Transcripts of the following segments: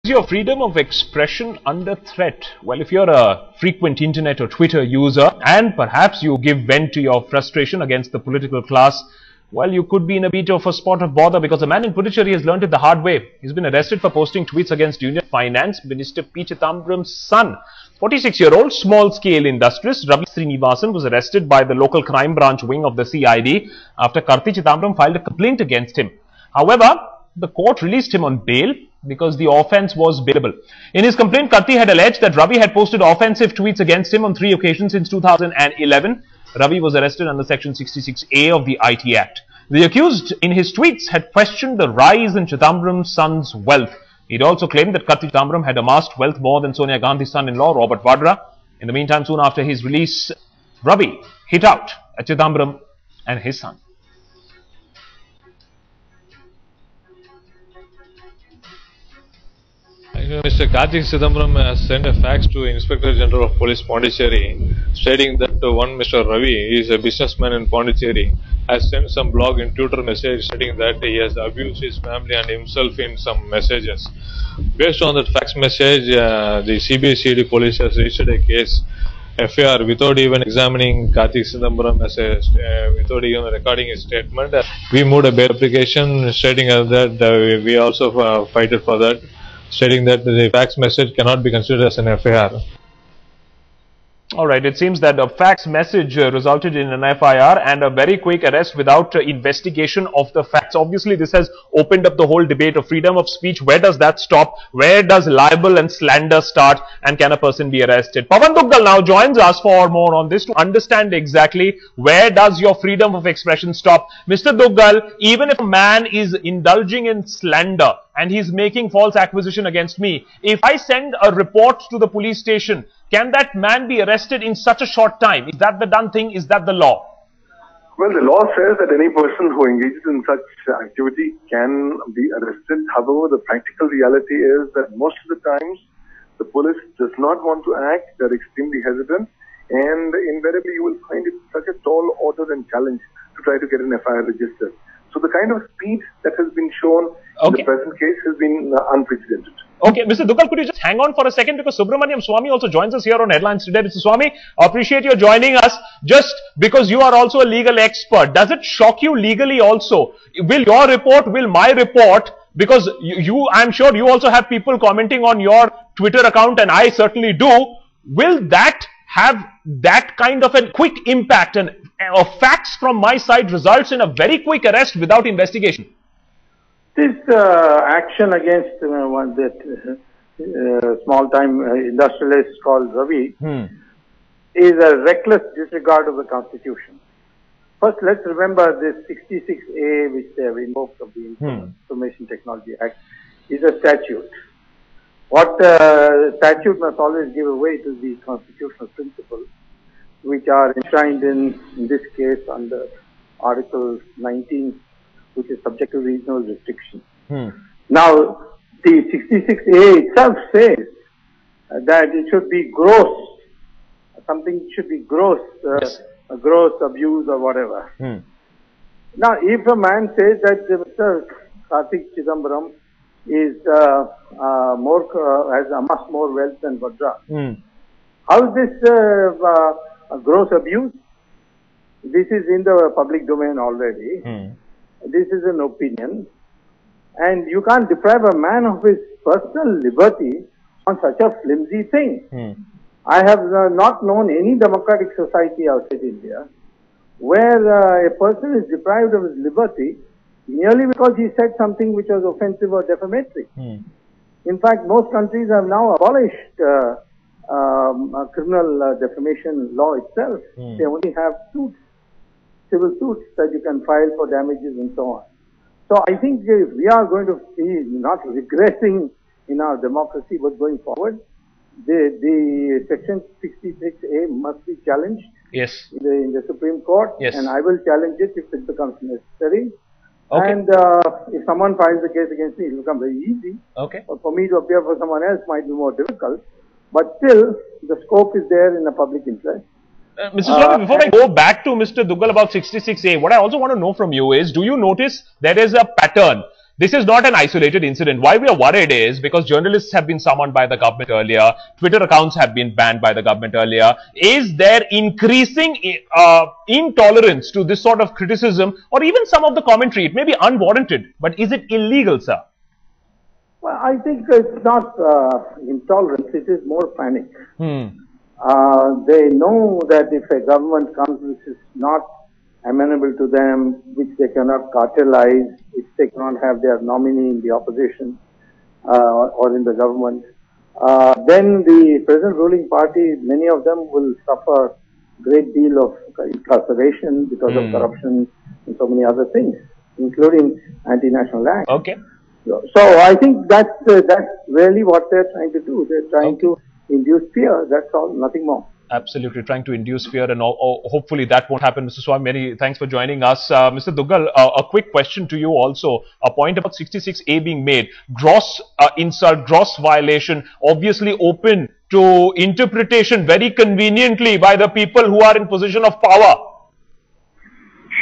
Your freedom of expression under threat? Well, if you're a frequent internet or Twitter user and perhaps you give vent to your frustration against the political class, well, you could be in a bit of a spot of bother because a man in Puducherry has learnt it the hard way. He's been arrested for posting tweets against Union Finance Minister P. Chidambaram's son. 46-year-old small-scale industrialist Ravi Srinivasan was arrested by the local crime branch wing of the CID after Karti Chidambaram filed a complaint against him. However, the court released him on bail because the offence was bailable. In his complaint, Karti had alleged that Ravi had posted offensive tweets against him on 3 occasions since 2011. Ravi was arrested under Section 66A of the IT Act. The accused, in his tweets, had questioned the rise in Chidambaram's son's wealth. He'd also claimed that Karti Chidambaram had amassed wealth more than Sonia Gandhi's son-in-law, Robert Vadra. In the meantime, soon after his release, Ravi hit out at Chidambaram and his son. Mr. Karti Chidambaram has sent a fax to Inspector General of Police Pondicherry stating that one Mr. Ravi is a businessman in Pondicherry, has sent some blog and Twitter message stating that he has abused his family and himself in some messages. Based on that fax message, the CBCD police has registered a case FIR without even examining Karti Chidambaram without even recording his statement. We moved a bail application stating that we also fighted for that, stating that the fax message cannot be considered as an FIR. Alright, it seems that a fax message resulted in an FIR and a very quick arrest without investigation of the facts. Obviously, this has opened up the whole debate of freedom of speech. Where does that stop? Where does libel and slander start? And can a person be arrested? Pawan Duggal now joins us for more on this to understand exactly where does your freedom of expression stop. Mr. Duggal, even if a man is indulging in slander and he's making false accusation against me, if I send a report to the police station, can that man be arrested in such a short time? Is that the done thing? Is that the law? Well, the law says that any person who engages in such activity can be arrested. However, the practical reality is that most of the times the police does not want to act. They're extremely hesitant, and invariably you will find it such a tall order and challenge to try to get an FIR registered. So the kind of speed that has been shown in the present case has been unprecedented. Okay, Mr. Duggal, could you just hang on for a second because Subramaniam Swamy also joins us here on Headlines today. Mr. Swamy, appreciate your joining us just because you are also a legal expert. Does it shock you legally also? Will your report, will my report, because I'm sure you also have people commenting on your Twitter account and I certainly do, will that have that kind of a quick impact and facts from my side results in a very quick arrest without investigation? This action against one that small-time industrialist called Ravi is a reckless disregard of the Constitution. First, let's remember this 66A, which they have invoked of the Information Technology Act, is a statute. What statute must always give way to the constitutional principles, which are enshrined in this case under Article 19, which is subject to regional restriction. Now, the 66A itself says that it should be gross, something should be gross, a gross abuse or whatever. Now, if a man says that Mr. Karti Chidambaram is has amassed more wealth than Vadra, how is this a gross abuse? This is in the public domain already. This is an opinion, and you can't deprive a man of his personal liberty on such a flimsy thing. I have not known any democratic society outside India where a person is deprived of his liberty merely because he said something which was offensive or defamatory. In fact, most countries have now abolished criminal defamation law itself. They only have suits, civil suits that you can file for damages and so on. So I think we are going to be not regressing in our democracy, but going forward, the Section 66A must be challenged in the Supreme Court, and I will challenge it if it becomes necessary. And if someone files a case against me, it will become very easy. But for me to appear for someone else might be more difficult. But still, the scope is there in the public interest. Mr. Swamy, before I go back to Mr. Duggal about 66A, what I also want to know from you is, do you notice there is a pattern? This is not an isolated incident. Why we are worried is because journalists have been summoned by the government earlier, Twitter accounts have been banned by the government earlier. Is there increasing intolerance to this sort of criticism or even some of the commentary? It may be unwarranted, but is it illegal, sir? Well, I think it's not intolerance, it is more panic. They know that if a government comes which is not amenable to them, which they cannot cartelize, which they cannot have their nominee in the opposition or in the government, then the present ruling party, many of them will suffer a great deal of incarceration because of corruption and so many other things, including anti-national acts. Okay. So I think that's really what they're trying to do. They're trying to induce fear. That's all, nothing more. Absolutely, trying to induce fear, and hopefully that won't happen. Mr. Swami, many thanks for joining us. Mr. Duggal, a quick question to you also. A point about 66A being made. Gross insult, gross violation, obviously open to interpretation very conveniently by the people who are in position of power.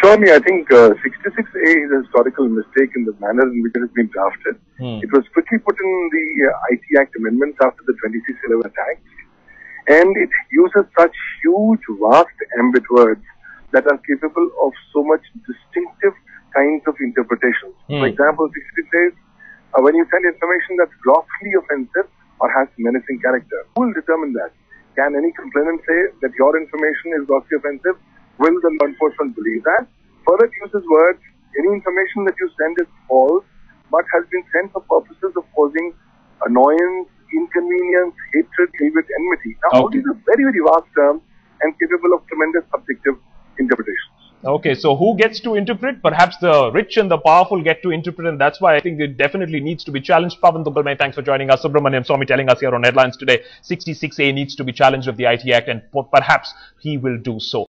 Surely, I think 66A is a historical mistake in the manner in which it has been drafted. It was quickly put in the IT Act amendments after the 2611 attacks. And it uses such huge, vast ambit words that are capable of so much distinctive kinds of interpretations. For example, 66 says, when you send information that's grossly offensive or has menacing character, who will determine that? Can any complainant say that your information is grossly offensive? Will the law enforcement believe that? Further, it uses words, any information that you send is false, but has been sent for purposes of causing annoyance, inconvenience, hatred, ill-will, enmity. Now, all these are very, very vast terms and capable of tremendous subjective interpretations. Okay, so who gets to interpret? Perhaps the rich and the powerful get to interpret, and that's why I think it definitely needs to be challenged. Pavan Duggal, thanks for joining us. Subramaniam Swami telling us here on Headlines today, 66A needs to be challenged of the IT Act, and perhaps he will do so.